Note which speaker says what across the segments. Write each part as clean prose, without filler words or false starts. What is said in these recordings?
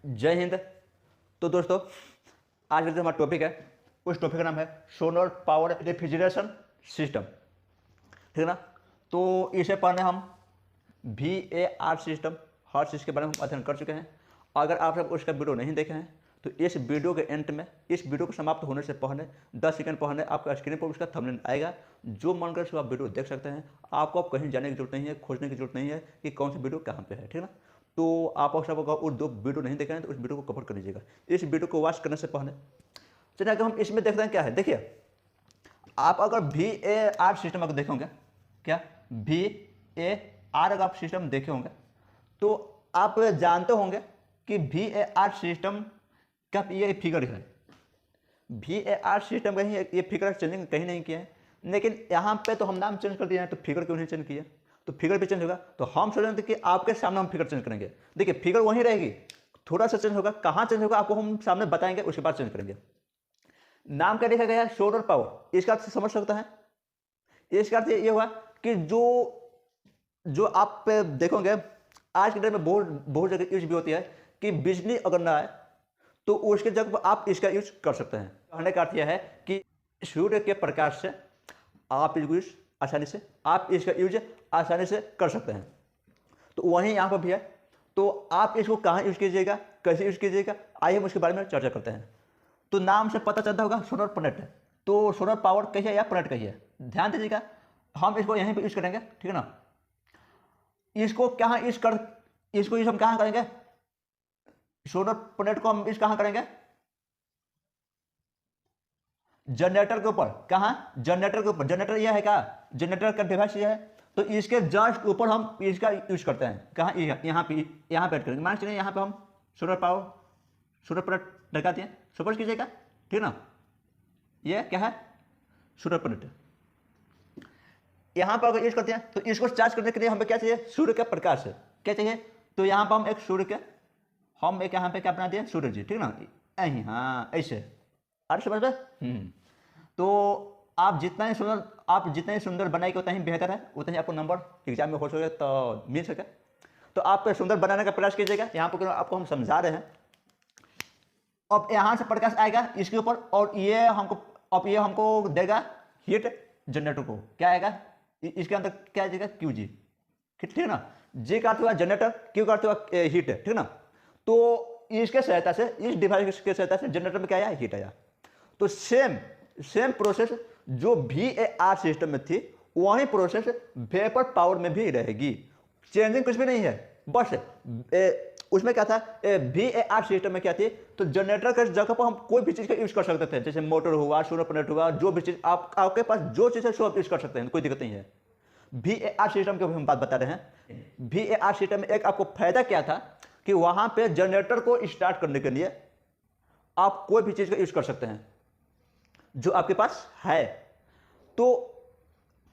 Speaker 1: जय हिंद। तो दोस्तों, आज का जो हमारा टॉपिक है उस टॉपिक का नाम है सोलर पावर रेफ्रिजरेशन सिस्टम। ठीक है ना। तो इसे पढ़ने हम VAR सिस्टम हर चीज़ के बारे में हम अध्ययन कर चुके हैं। अगर आप सब उसका वीडियो नहीं देखे हैं तो इस वीडियो के एंड में, इस वीडियो को समाप्त होने से पहले 10 सेकंड पहले आपका स्क्रीन पर उसका थंबनेल आएगा। जो मन करे सो आप वीडियो देख सकते हैं। आपको अब कहीं जाने की जरूरत नहीं है, खोजने की जरूरत नहीं है कि कौन सी वीडियो कहाँ पे है। ठीक है ना। तो आप सब अगर उस दो वीडियो नहीं देखे हैं तो उस वीडियो को कवर कर लीजिएगा। इस वीडियो को वॉच करने से पहले चलिए अगर हम इसमें देखते हैं क्या है। देखिए, आप अगर VAR सिस्टम अगर देखेंगे, क्या VAR अगर आप सिस्टम देखे होंगे तो आप जानते होंगे कि VAR सिस्टम का ये फिगर है। VAR सिस्टम का ही ये फिगर चेंजिंग कहीं नहीं किया है, लेकिन यहाँ पे तो हम नाम चेंज कर दिया है, तो फिगर क्यों नहीं चेंज किया? तो फिगर भी चेंज होगा। तो हम सोच रहे थे कि आपके सामने हम फिगर चेंज करेंगे। देखिए, फिगर वहीं रहेगी, थोड़ा सा चेंज होगा। कहाँ चेंज होगा आपको हम सामने बताएंगे, उसके बाद चेंज करेंगे। नाम क्या लिखा गया है? Solar power. इसका अर्थ समझ सकता है। इसका अर्थ ये हुआ कि जो आप देखोगे आज के डेट में बहुत जगह यूज भी होती है कि बिजली अगर ना आए तो उसके जगह पर आप इसका यूज कर सकते हैं। कहने का अर्थ यह है कि सूर्य के प्रकाश से आप इसको यूज आसानी से कर सकते हैं। तो वहीं यहाँ पर भी है। तो आप इसको कहाँ यूज कीजिएगा, कैसे यूज कीजिएगा, आइए हम उसके बारे में चर्चा करते हैं। तो नाम से पता चलता होगा सोलर प्लेनेट है। तो सोलर पावर कहिए या प्लेनेट कहिए, ध्यान दीजिएगा। हम इसको यहीं पे यूज करेंगे, ठीक है ना। इसको यूज हम कहाँ करेंगे? सोलर प्लेनेट को हम यूज कहाँ करेंगे? जनरेटर के ऊपर। कहाँ? जनरेटर के ऊपर। जनरेटर यह है क्या? जनरेटर का डिवाइस यह है। तो इसके जस्ट ऊपर हम इसका यूज करते हैं। कहाँ? यहाँ पे ऐड करेंगे। मान चलिए यहाँ पे हम सोलर प्लेनेट लगा दिए। सपोज कीजिएगा, ठीक ना। ये क्या है? Solar planet. यहाँ पर अगर यूज करते हैं तो इसको चार्ज करने के लिए हमें क्या चाहिए? सूर्य का प्रकाश है। क्या चाहिए? तो यहाँ पर हम एक यहाँ पे क्या बना दिया? सूर्य जी, ठीक ना। हाँ, ऐसे। अरे समझ में? तो आप जितना ही सुंदर बनाएंगे उतना ही बेहतर है, उतना ही आपको नंबर एग्जाम में हो सके तो मिल सके। तो आप सुंदर बनाने का प्रयास कीजिएगा। यहाँ पर आपको हम समझा रहे हैं। अब यहाँ से प्रकाश आएगा इसके ऊपर और ये हमको देगा हीट जनरेटर को। क्या आएगा इसके अंदर? क्या आ जाएगा? QG। ठीक है ना। G का अर्थ हुआ जनरेटर, Q का अर्थ हुआ हीट है, ठीक ना। तो इसके सहायता से, इस डिवाइस के सहायता से जनरेटर में क्या आया? हीट आया। तो सेम प्रोसेस जो VAR सिस्टम में थी वही प्रोसेस वेपर पावर में भी रहेगी। चेंजिंग कुछ भी नहीं है। बस उसमें क्या था? VAR सिस्टम में क्या थी? तो जनरेटर के जगह पर हम कोई भी चीज़ का यूज कर सकते थे, जैसे मोटर हुआ, सोलर प्लेनेट हुआ, जो भी चीज़ आपके पास जो चीज़ है सो आप यूज कर सकते हैं, कोई दिक्कत नहीं है। VAR सिस्टम की हम बात बता रहे हैं। VAR सिस्टम में एक आपको फायदा क्या था कि वहां पे जनरेटर को स्टार्ट करने के लिए आप कोई भी चीज़ का यूज कर सकते हैं जो आपके पास है, तो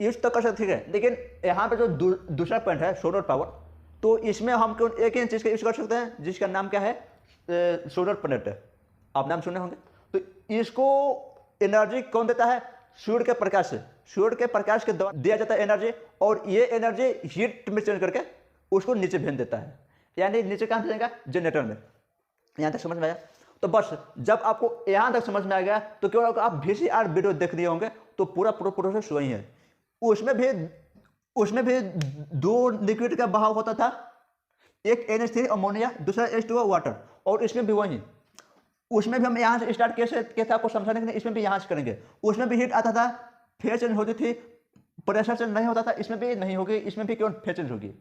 Speaker 1: यूज तो कर सकते, ठीक है। लेकिन यहाँ पे जो दूसरा पॉइंट है सोलर पावर, तो इसमें हम केवल एक ही चीज़ का यूज कर सकते हैं जिसका नाम क्या है? सोलर प्लेनेट है। आप नाम सुने होंगे। तो इसको एनर्जी कौन देता है? सूर्य के प्रकाश से। सूर्य के प्रकाश के द्वारा दिया जाता है एनर्जी, और ये एनर्जी हीट में चेंज करके उसको नीचे भेज देता है। यानी नीचे कहाँ भेजेगा? जनरेटर में। यहाँ तक समझ में आया? तो बस जब आपको यहाँ तक समझ में आ गया तो केवल आप VCR वीडियो देख लिए होंगे तो पूरा प्रोसेस वही है। उसमें भी दो लिक्विड का बहाव होता था, एक NH3 अमोनिया, दूसरा H2O वाटर। और इसमें भी वही, उसमें भी हम यहाँ से स्टार्ट किया था आपको समझाने के लिए। इसमें भी यहाँ से करेंगे। उसमें भी हीट आता था, फेज चेंज होती थी, प्रेशर चेंज नहीं होता था। इसमें भी नहीं होगी, इसमें भी केवल फेज चेंज होगी।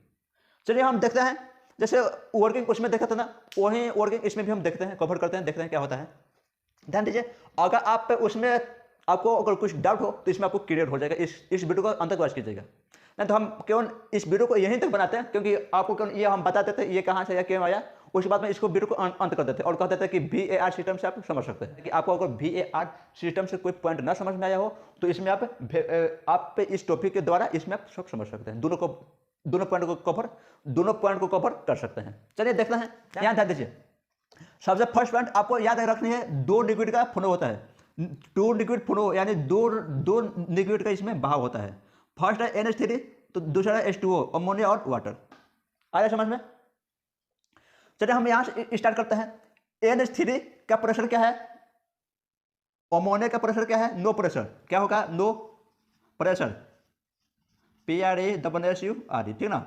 Speaker 1: चलिए हम देखते हैं, जैसे वर्किंग उसमें देखा था ना, वही वर्किंग इसमें भी हम देखते हैं, कवर करते हैं, देखते हैं क्या होता है। ध्यान दीजिए, अगर आप पे उसमें आपको अगर कुछ डाउट हो तो इसमें आपको क्लियर हो जाएगा। इस वीडियो को अंत तक वॉच कीजिएगा। नहीं तो हम केवल इस वीडियो को यहीं तक बनाते हैं, क्योंकि आपको केवल ये हम बताते थे ये कहाँ से या क्यों आया। उसके बाद में इसको वीडियो को अंत कर देते हैं और कहते थे कि VAR सिस्टम से आप समझ सकते हैं। कि आपको अगर VAR सिस्टम से कोई पॉइंट ना समझ में आया हो तो इसमें आप इस टॉपिक के द्वारा इसमें आप सब समझ सकते हैं। दोनों पॉइंट को कवर कर सकते हैं। चलिए देखते हैं। यहाँ ध्यान दीजिए, सबसे फर्स्ट पॉइंट आपको याद रखनी है, दो लिक्विड का फ्लो होता है। टू लिक्विड फ्लो यानी दो लिक्विड का इसमें बहाव होता है। फर्स्ट है NH3, तो दूसरा है H2O अमोनिया और वाटर। आया समझ में? चलिए हम यहाँ से स्टार्ट करते हैं। NH3 का प्रेशर क्या है, अमोनिया का प्रेशर क्या है, नो प्रेशर, क्या होगा, नो प्रेशर, PRESSURE, ठीक ना।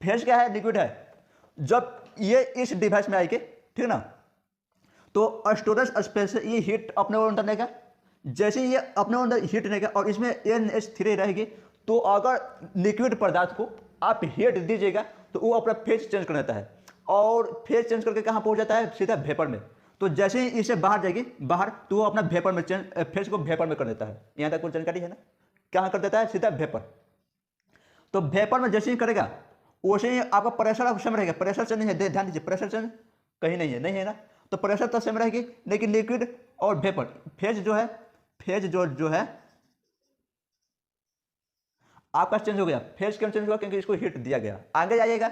Speaker 1: फेज क्या है, लिक्विड है। जब ये इस डिवाइस में आएगी, ठीक ना, तो स्टोरेज स्पेस से ये हीट अपने ओर अंदर लेगा। जैसे ये अपने अंदर हीट लेगा और इसमें NH3 रहेगी, तो अगर लिक्विड पदार्थ को आप हीट दीजिएगा तो वो अपना फेज चेंज कर देता है, और फेज चेंज करके कहाँ पहुँच जाता है, सीधा वेपर में। तो जैसे ही इसे बाहर जाएगी बाहर, तो वो अपना वेपर में फेज को वेपर में कर देता है। यहाँ तक कुछ जानकारी है ना, कहाँ कर देता है, सीधा वेपर। तो वेपर में जैसे ही करेगा वैसे ही आपका प्रेशर सेम रहेगा। प्रेशर चेंज नहीं है, ध्यान दीजिए, प्रेशर चेंज कहीं नहीं है, नहीं है ना। तो प्रेशर तो सेम रहेगी, लेकिन लिक्विड और वेपर फेज जो है, फेज जो है आपका चेंज हो गया। फेज क्यों चेंज हुआ, क्योंकि इसको हीट दिया गया। आगे जाइएगा,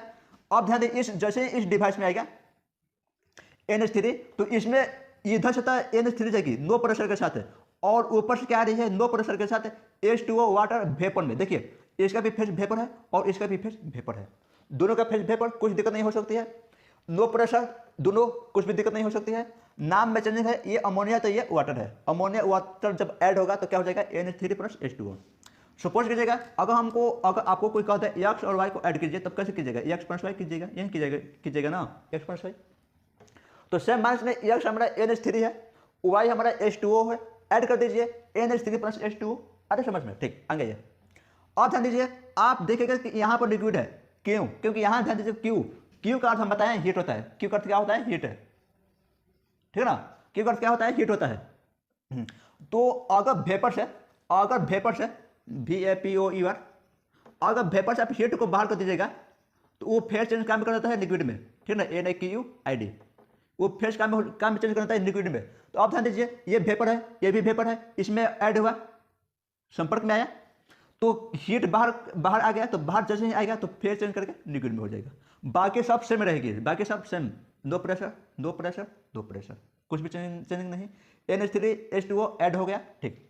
Speaker 1: अब ध्यान दीजिए, इस जैसे इस डिवाइस में आएगा NH3, तो इसमें इधर से NH3 जाएगी नो प्रेशर के साथ, और ऊपर से क्या आ रही है, नो प्रेशर के साथ H2O वाटर वेपर में। देखिए इसका भी फेज वेपर है और इसका भी फेज वेपर है, दोनों का फेज वेपर, कुछ दिक्कत नहीं हो सकती है। नो प्रेशर दोनों, कुछ भी दिक्कत नहीं हो सकती है। नाम में चेंजिंग है, ये अमोनिया तो ये वाटर है। अमोनिया वाटर जब ऐड होगा तो क्या हो जाएगा, NH3 + H2O। सपोज कीजिएगा अगर आपको कोई कहता है एक्स और वाई को ऐड कीजिए, तब कैसे कीजिएगा, x + y कीजिएगा, यही कीजिएगा ना, x + y। तो सेम माइनस में एक्स हमारा NH3 है, y हमारा H2O है, ऐड कर दीजिए NH3 + H2O। अरे समझ में, ठीक। आगे ये और ध्यान दीजिए, आप देखेगा कि यहाँ पर लिक्विड है, क्यों, क्योंकि यहाँ ध्यान दीजिए क्यू का अर्थ हम बताएं हीट होता है। क्यू का अर्थ क्या होता है, हीट है, ठीक है ना। क्यू का अर्थ क्या होता है, हीट होता है। तो अगर वेपर से VAPOER, अगर वेपर से आप हीट को बाहर कर दीजिएगा तो वो फेज चेंज काम कर देता है लिक्विड में, ठीक है ना, NaQID, वो फेज काम चेंज कर देता है लिक्विड में। तो आप ध्यान दीजिए, ये वेपर है, ये भी वेपर है, इसमें ऐड हुआ, संपर्क में आया, तो हीट बाहर आ गया, तो बाहर जैसे ही आएगा तो फेज चेंज करके लिक्विड में हो जाएगा। बाकी सब सेम रहेगी, बाकी सब same, no pressure no pressure no pressure, कुछ भी चेंजिंग नहीं। NH3 H2O ऐड हो गया, ठीक।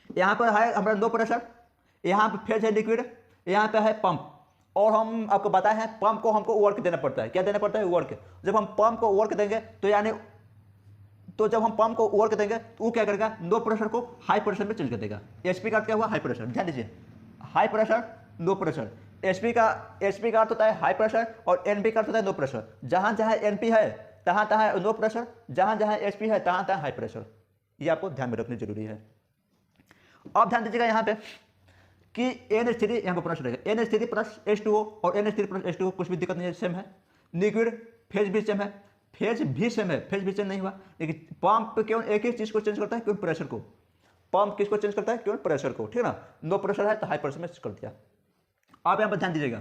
Speaker 1: यहाँ पर है हमारा नो प्रेशर, यहाँ पर फेज है लिक्विड, यहाँ पे है पंप, और हम आपको बताए हैं पंप को हमको वर्क देना पड़ता है। क्या देना पड़ता है, वर्क। जब हम पंप को वर्क देंगे तो जब हम पंप को वर्क देंगे तो वो क्या करेगा, नो प्रेशर को हाई प्रेशर में चेंज कर देगा। एचपी का क्या हुआ, हाई प्रेशर। ध्यान दीजिए, high pressure no pressure, HP का अर्थ होता है हाई प्रेशर और एनपी का अर्थ होता है नो प्रेशर। जहां जहां एनपी है तहां तहां नो प्रेशर, जहां जहां एचपी है तहां तहां हाई प्रेशर। ये आपको ध्यान में रखनी जरूरी है। अब ध्यान दीजिएगा यहाँ पे कि NH3 यहाँ पर प्रेशर रहेगा, NH3 + H2O और NH3 + H2O, कुछ भी दिक्कत नहीं है, सेम है। लिक्विड फेज भी सेम है, फेज भी सेम है, फेज भी चेंज नहीं हुआ। लेकिन पंप केवल एक ही चीज को चेंज करता है, क्यों, प्रेशर को। पंप किसको चेंज करता है, केवल प्रेशर को, ठीक है ना। नो प्रेशर है तो हाई प्रेशर में कर दिया। आप यहाँ पर ध्यान दीजिएगा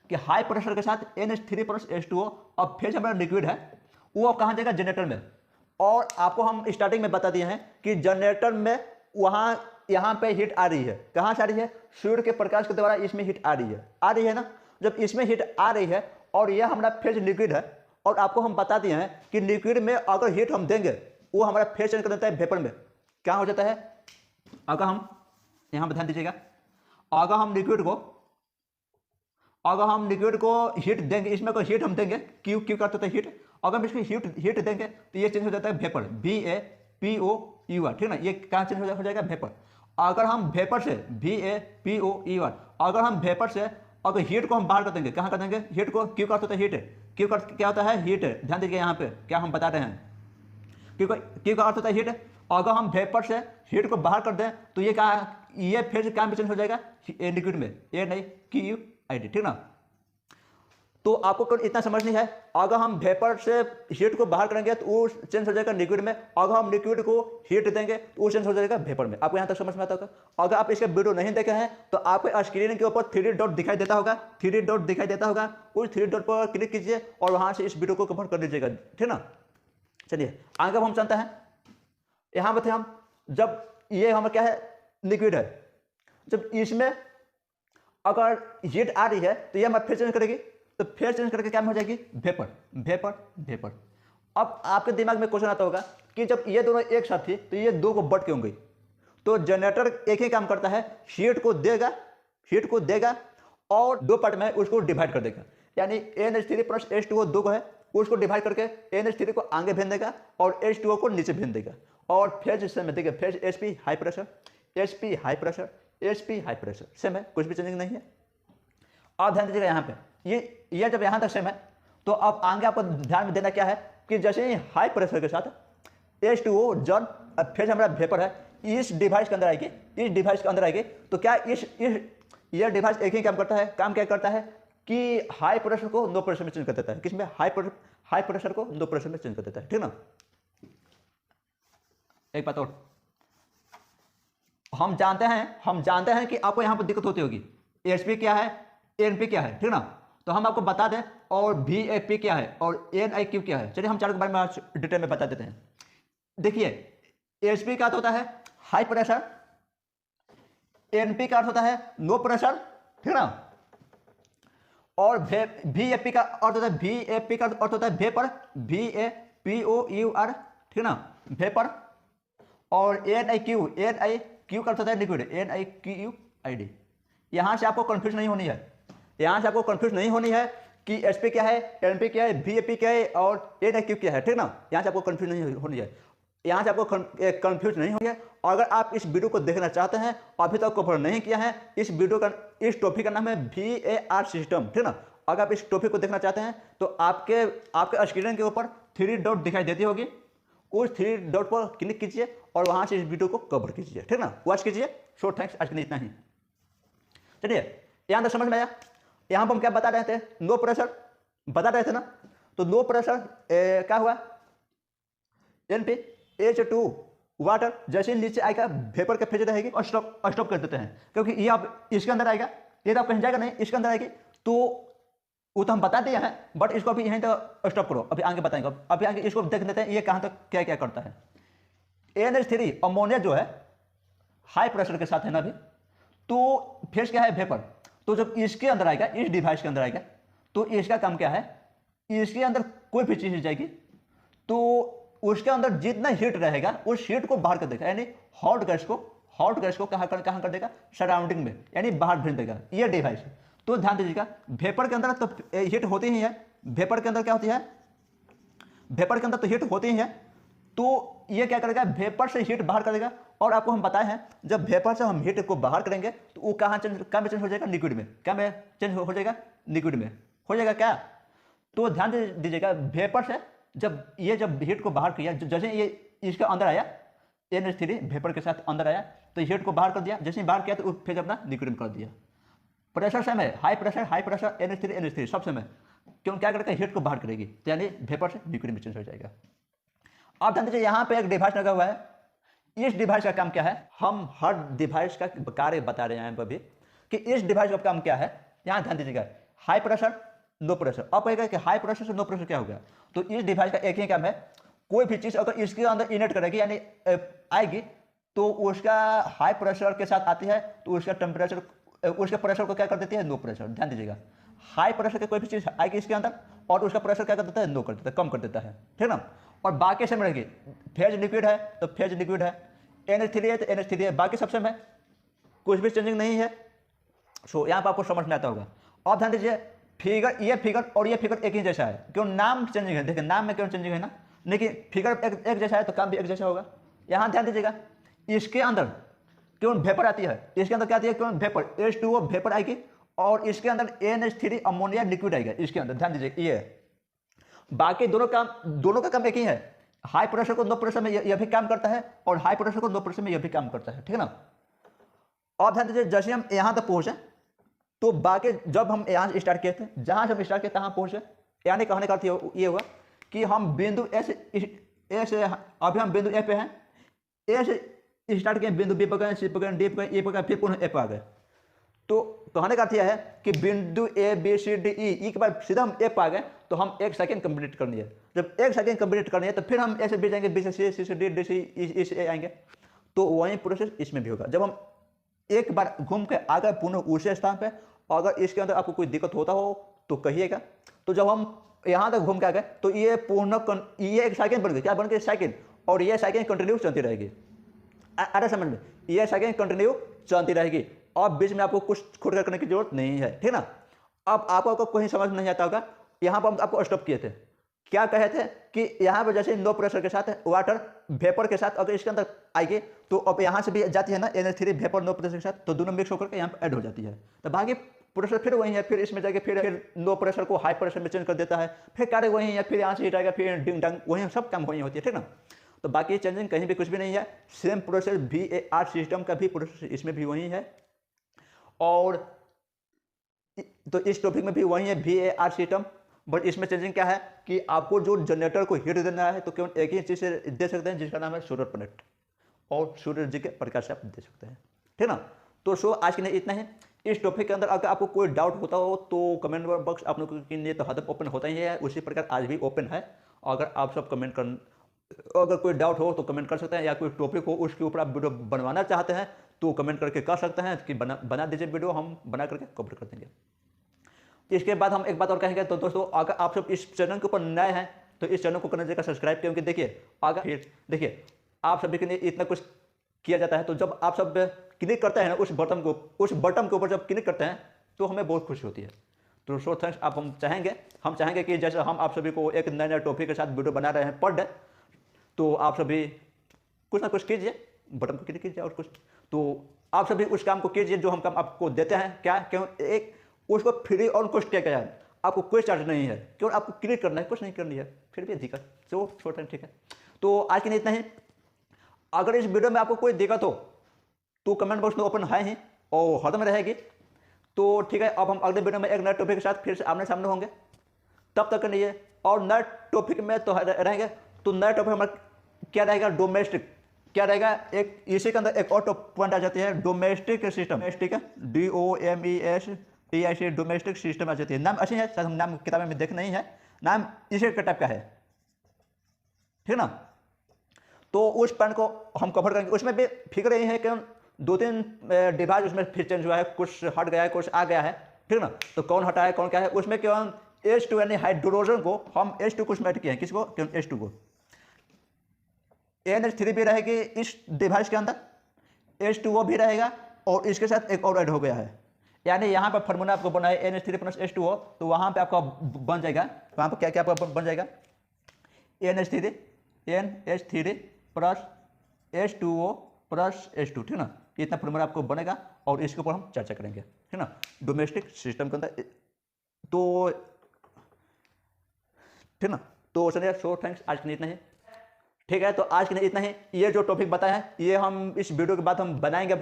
Speaker 1: कि हाई प्रेशर के साथ NH3 + H2O, अब फेज हमारा लिक्विड है, वो अब कहाँ जाएगा, जनरेटर में। और आपको हम स्टार्टिंग में बता दिए हैं कि जनरेटर में यहाँ पे हीट आ रही है, कहाँ से आ रही है, सूर्य के प्रकाश के द्वारा इसमें हीट आ रही है ना। जब इसमें हीट आ रही है और यह हमारा फेज लिक्विड है, और आपको हम बता दिए हैं कि लिक्विड में अगर हीट हम देंगे वो हमारा फेज चेंज कर देता है वेपर में। क्या हो जाता है, अगर हम यहाँ पर ध्यान दीजिएगा, अगर हम लिक्विड को हीट देंगे, इसमें कोई हीट हम देंगे, क्यू का अर्थ होता है हीट, अगर हम इसको हीट देंगे तो ये चेंज हो जाता है वेपर, VAPOER, ठीक ना। ये कहाँ चेंज हो जाएगा, वेपर। अगर हम वेपर से VAPOER, अगर हम वेपर से अगर हीट को हम बाहर कर देंगे, कहाँ कर देंगे, हीट को, क्यू का अर्थ होता है हीट, क्यू का अर्थ क्या होता है, हीट। ध्यान दीजिए यहाँ पे क्या हम बता रहे हैं, क्यू का अर्थ होता है हीट। अगर हम वेपर से हीट को बाहर कर दें तो ये फेज कहाँ पे चेंज हो जाएगा, लिक्विड में, QID, ठीक ना। तो आपको इतना समझनी है, अगर हम वेपर से हीट को बाहर करेंगे तो वो चेंज हो जाएगा लिक्विड में, अगर हम लिक्विड को हीट देंगे तो वो चेंज हो जाएगा वेपर में। आपको यहाँ तक समझ में आता होगा। अगर आप इसका वीडियो नहीं देखे हैं तो आपको स्क्रीन के ऊपर 3 डॉट दिखाई देता होगा, 3 डॉट दिखाई देता होगा, उस 3 डॉट पर क्लिक कीजिए और वहाँ से इस वीडियो को कवर कर लीजिएगा, ठीक ना। चलिए आगे हम चलते हैं। यहाँ पर थे हम, जब ये हमारा क्या है, लिक्विड है, जब इसमें अगर हीट आ रही है तो ये हमारा फेज चेंज करेगी, तो फेज चेंज करके क्या हो जाएगी, वेपर वेपर वेपर। अब आपके दिमाग में क्वेश्चन आता होगा कि जब ये दोनों एक साथ थी तो ये दो को बट क्यों गई। तो जनरेटर एक ही काम करता है, हीट को देगा और 2 पार्ट में उसको डिवाइड कर देगा। यानी NH3 प्लस H2O 2 है, उसको डिवाइड करके NH3 को आगे भेज देगा और H2O को नीचे भेज देगा। और फेज सेम है, देखिए phase Sp high pressure, Sp high pressure, Sp high pressure same है, कुछ भी चेंजिंग नहीं है। अब ध्यान दीजिएगा यहाँ पे, ये जब यहाँ तक सेम है तो अब आगे आपको ध्यान में देना क्या है कि जैसे ही हाई प्रेशर के साथ H2O जल फेज हमारा वेपर है, इस डिवाइस के अंदर आएगी, इस डिवाइस के अंदर आएगी, तो क्या ये डिवाइस एक ही काम करता है, काम क्या करता है कि हाई प्रेशर को लो प्रेशर में चेंज कर देता है। किसमें? हाई प्रेशर को लो प्रेशर में चेंज कर देता है, ठीक ना। एक बात और, हम जानते हैं कि आपको यहां पर दिक्कत होती होगी, एसपी क्या है, एनपी क्या है, ठीक ना। तो हम आपको बता दें, और वीएपी क्या है और एनआईक्यू क्या है। चलिए हम चारों के बारे में आज डिटेल में बता देते हैं। देखिए एसपी का अर्थ होता है हाई प्रेशर, एनपी का अर्थ होता है लो प्रेशर, ठीक ना। और वीएपी का अर्थ होता है, वीएपी का अर्थ होता है वेपर, VAPOUR, ठीक ना, वेपर। और एनआईक्यू का अर्थ होता है लिक्विड, NIQUID। यहां से आपको कंफ्यूज नहीं होनी है, यहां से आपको कंफ्यूज नहीं होनी है कि एसपी क्या है, एनपी क्या है, वीएपी क्या है और एनआईक्यू क्या है, ठीक ना। यहां से आपको कंफ्यूज नहीं होनी है, यहां से आपको कंफ्यूज नहीं होनी है। और अगर आप इस वीडियो को देखना चाहते हैं, अभी तक कवर नहीं किया है, इस वीडियो का, इस टॉपिक का नाम है VAR सिस्टम, ठीक ना। अगर आप इस टॉपिक को देखना चाहते हैं तो आपके स्क्रीन के ऊपर 3 डॉट दिखाई देती होगी, उस 3 डॉट पर क्लिक कीजिए और वहां से इस वीडियो को कवर कीजिए, ठीक ना, वॉच कीजिए। सो थैंक्स, आज के लिए इतना ही। चलिए यहां तक समझ में आया। यहां पर हम क्या बता रहे थे, लो प्रेशर बता रहे थे ना। तो लो प्रेशर क्या हुआ, NPH2 वाटर जैसे नीचे आएगा वेपर के फेज रहेगी और स्टॉप कर देते हैं, क्योंकि ये आप इसके अंदर आएगा, ये तो आप कहीं जाएगा नहीं, इसके अंदर आएगी। तो वो तो हम बता दिए हैं, बट इसको अभी यहीं तक स्टॉप करो, अभी आगे बताएंगे। अभी आगे इसको देख लेते हैं ये कहां तक क्या क्या करता है। NH3 अमोनिया जो है हाई प्रेशर के साथ है ना अभी, तो फेज क्या है, वेपर। तो जब इसके अंदर आएगा, इस डिवाइस के अंदर आएगा, तो इसका काम क्या है, इसके अंदर कोई भी चीज जाएगी तो उसके अंदर जितना हीट रहेगा उस हीट को बाहर कर देगा, यानी हॉट गैस को कहां कर देगा, सराउंडिंग में, यानी बाहर भेज देगा ये डिवाइस। तो ध्यान दीजिएगा, वेपर के अंदर तो हीट होती ही है, वेपर के अंदर क्या होती है, वेपर के अंदर तो हीट होती ही है। तो ये क्या करेगा, वेपर से हीट बाहर करेगा। और आपको हम बताए हैं, जब वेपर से हम हीट को बाहर करेंगे तो वो कहाँ चेंज हो जाएगा, लिक्विड में। क्या में चेंज हो जाएगा, लिक्विड में हो जाएगा क्या। तो ध्यान दीजिएगा, वेपर से जब हीट को बाहर किया, जैसे ये इसके अंदर आया, NH3 वेपर के साथ अंदर आया, तो हीट को बाहर कर दिया, जैसे ही बाहर किया तो फिर अपना लिक्विड में कर दिया। प्रेशर सेम है, हाई प्रेशर NH3 सब सेम है, क्यों, क्या करेगा, हीट को बाहर करेगी, तो यानी वेपर से लिक्विड में चेंज हो जाएगा। अब ध्यान दीजिए, यहाँ पे एक डिवाइस लगा हुआ है, इस डिवाइस का काम क्या है, हम हर डिवाइस का कार्य बता रहे हैं यहाँ पर भी कि इस डिवाइस का काम क्या है। यहाँ ध्यान दीजिएगा, हाई प्रेशर लो प्रेशर। अब कहेगा कि हाई प्रेशर से लो प्रेशर क्या हो गया, तो इस डिवाइस का एक ही काम है, कोई भी चीज अगर इसके अंदर इनेट करेगी यानी आएगी, तो उसका हाई प्रेशर के साथ आती है तो उसका टेम्परेचर, उसके प्रेशर को क्या कर देती है, लो प्रेशर। ध्यान दीजिएगा, हाई प्रेशर की कोई भी चीज आएगी इसके अंदर और उसका प्रेशर क्या कर देता है, लो कर देता है, कम कर देता है, ठीक ना। और बाकी सब रहेगी, फेज लिक्विड है तो फेज लिक्विड है, NH3 है तो NH3 है, बाकी सब सेम है, कुछ भी चेंजिंग नहीं है। सो यहाँ पर आपको समझ में आता होगा। अब ध्यान दीजिए, ये फिगर और ये फिगर एक ही जैसा है, क्यों, नाम चेंजिंग है, देखिए नाम में क्यों चेंजिंग है ना, लेकिन फिगर एक जैसा है तो काम भी एक जैसा होगा। यहाँ ध्यान दीजिएगा, इसके अंदर क्यों वेपर आती है, इसके अंदर क्या आती है, क्यों वेपर, H2O वेपर आएगी, और इसके अंदर NH3 अमोनिया लिक्विड आएगा इसके अंदर। ध्यान दीजिए, ये बाकी दोनों का काम एक ही है, हाई प्रेशर को लो प्रेशर में यह भी काम करता है और हाई प्रेशर को लो प्रेशर में यह भी काम करता है, ठीक है ना। और ध्यान दीजिए, जैसे हम यहाँ तक पहुंचे तो बाकी जब हम यहाँ से स्टार्ट किए थे, जहाँ से हम स्टार्ट किए तहाँ पहुंचे, यानी कहने का अर्थ ये हुआ कि हम बिंदु ए से अभी हम बिंदु ए पे हैं, ए से स्टार्ट किए, बिंदु बी पर गए, सी पर गए, डी पर गए, ई पर गए, फिर पुनः ए पर आ गए। तो कहने का अर्थ यह है कि बिंदु A B C D E के बाद सीधा हम ए पर आ गए, तो हम 1 सेकेंड कंप्लीट करनी है। जब 1 सेकेंड कंप्लीट करनी है तो फिर हम ए से बी जाएंगे, बी से सी से डी, डी से ई से ए आएंगे। तो वही प्रोसेस इसमें भी होगा। जब हम एक बार घूम के आ गए पुनः उसी स्थान पे, अगर इसके अंदर आपको कोई दिक्कत होता हो तो कहिएगा। तो जब हम यहाँ तक घूम के आ गए तो ये ये एक सेकेंड बन गई, क्या बन गई, सेकेंड, और ये सेकेंड कंटिन्यू चलती रहेगी। अरे समझ में, ये सेकेंड कंटिन्यू चलती रहेगी, और बीच में आपको कुछ खुद करने की जरूरत नहीं है, ठीक ना। अब आपको कहीं समझ नहीं आता होगा, यहाँ पर हम आपको स्टॉप किए थे, क्या कहे थे कि यहाँ पर जैसे नो प्रेशर के साथ वाटर वेपर के साथ अगर इसके अंदर आएगी तो अब यहाँ से भी जाती है ना NH3 वेपर नो प्रेशर के साथ, तो दोनों मिक्स होकर के यहाँ पर ऐड हो जाती है। तो बाकी प्रेशर फिर वही है, फिर इसमें जाके फिर लो प्रेशर को हाई प्रेशर में चेंज कर देता है, फिर कार्य वही है, फिर यहाँ से हीट आएगा, फिर डिंग डंग वही सब काम वही होती है, ठीक ना। तो बाकी चेंजिंग कहीं भी कुछ भी नहीं है, सेम प्रोसेस VAR सिस्टम का भी प्रोसेस इसमें भी वही है। और तो इस टॉपिक में भी वही है VAR सिस्टम, बट इसमें चेंजिंग क्या है कि आपको जो जनरेटर को हीट देना है तो केवल एक ही चीज़ से दे सकते हैं, जिसका नाम है सोलर प्लेट, और सूर्य जी के प्रकाश से आप दे सकते हैं, ठीक ना। तो सो आज के लिए इतना ही। इस टॉपिक के अंदर अगर आपको कोई डाउट होता हो तो कमेंट बॉक्स आप लोगों के लिए तो हद ओपन होता ही है, उसी प्रकार आज भी ओपन है। अगर आप सब कमेंट कर, अगर कोई डाउट हो तो कमेंट कर सकते हैं, या कोई टॉपिक हो उसके ऊपर आप वीडियो बनवाना चाहते हैं तो कमेंट करके कर सकते हैं कि बना दीजिए वीडियो, हम बना करके कवर कर देंगे। इसके बाद हम एक बात और कहेंगे, तो दोस्तों अगर आप सब इस चैनल के ऊपर नए हैं तो इस चैनल को करना चाहिए सब्सक्राइब, क्योंकि देखिए अगर फिर देखिए आप सभी के लिए इतना कुछ किया जाता है, तो जब आप सब क्लिक करते हैं उस बटन के ऊपर जब क्लिक करते हैं तो हमें बहुत खुशी होती है। तो सो थैंक्स। आप हम चाहेंगे कि जैसे हम आप सभी को एक नए नए टॉपिक के साथ वीडियो बना रहे हैं पर डे, तो आप सभी कुछ ना कुछ कीजिए, बटन को क्लिक कीजिए और कुछ, तो आप सभी उस काम को कीजिए जो हम काम आपको देते हैं। क्या क्यों एक उसको फ्री और कुछ क्या क्या है, आपको कोई चार्ज नहीं है, केवल आपको क्लिक करना है, कुछ नहीं करनी है, फिर भी दिक्कत तो छोटा, ठीक है। तो आज के लिए इतना ही। अगर इस वीडियो में आपको कोई दिक्कत हो तो कमेंट बॉक्स में ओपन है ही और हरदम रहेगी। तो ठीक है, अब हम अगले वीडियो में एक नए टॉपिक के साथ फिर से आमने सामने होंगे, तब तक के लिए। और नए टॉपिक में तो रहेंगे, तो नए टॉपिक हमारा क्या रहेगा, डोमेस्टिक क्या रहेगा। एक इसी के अंदर एक और पॉइंट आ जाती है, डोमेस्टिक सिस्टम, ठीक है, DOMESTIC, डोमेस्टिक सिस्टम आ जाती है। नाम अच्छी है, शायद हम नाम किताबें में देख नहीं है, नाम इसी टाइप का है, ठीक ना। तो उस पॉइंट को हम कवर करेंगे। उसमें भी फिक्र यही है कि 2-3 डिवाइस उसमें फिर चेंज हुआ है, कुछ हट गया है, कुछ आ गया है, ठीक ना। तो कौन हटा है कौन क्या है, उसमें केवल H2 यानी हाइड्रोजन को हम H2 को ऐड किए हैं, किसको, केवल H2 को। NH3 भी रहेगी इस डिवाइस के अंदर, H2O भी रहेगा, और इसके साथ एक और ऐड हो गया है। यानी यहाँ पर फार्मूला आपको बना है NH3 + H2O, तो वहाँ पे आपका बन जाएगा, वहाँ पर क्या क्या आपका बन जाएगा, NH3 + H2O + H2, ठीक ना। इतना फार्मूला आपको बनेगा और इसके ऊपर हम चर्चा करेंगे, ठीक ना, डोमेस्टिक सिस्टम के अंदर। तो ठीक ना। तो चलिए, सो थैंक्स, आज के लिए इतना ही, ठीक है। तो आज के लिए इतना ही। ये जो टॉपिक बताया है ये हम इस वीडियो के बाद हम बनाएंगे,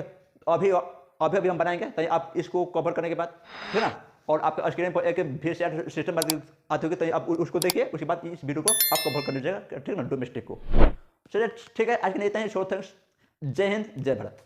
Speaker 1: अभी हम बनाएंगे, तो आप इसको कवर करने के बाद, ठीक ना। और आपके स्क्रीन पर एक VCR सिस्टम आती होगी, तो आप उसको देखिए, उसके बाद इस वीडियो को आप कवर कर लीजिएगा, ठीक ना, डोमेस्टिक को। चलिए ठीक है, आज के लिए इतना ही। सो थैंक्स, जय हिंद, जय भारत।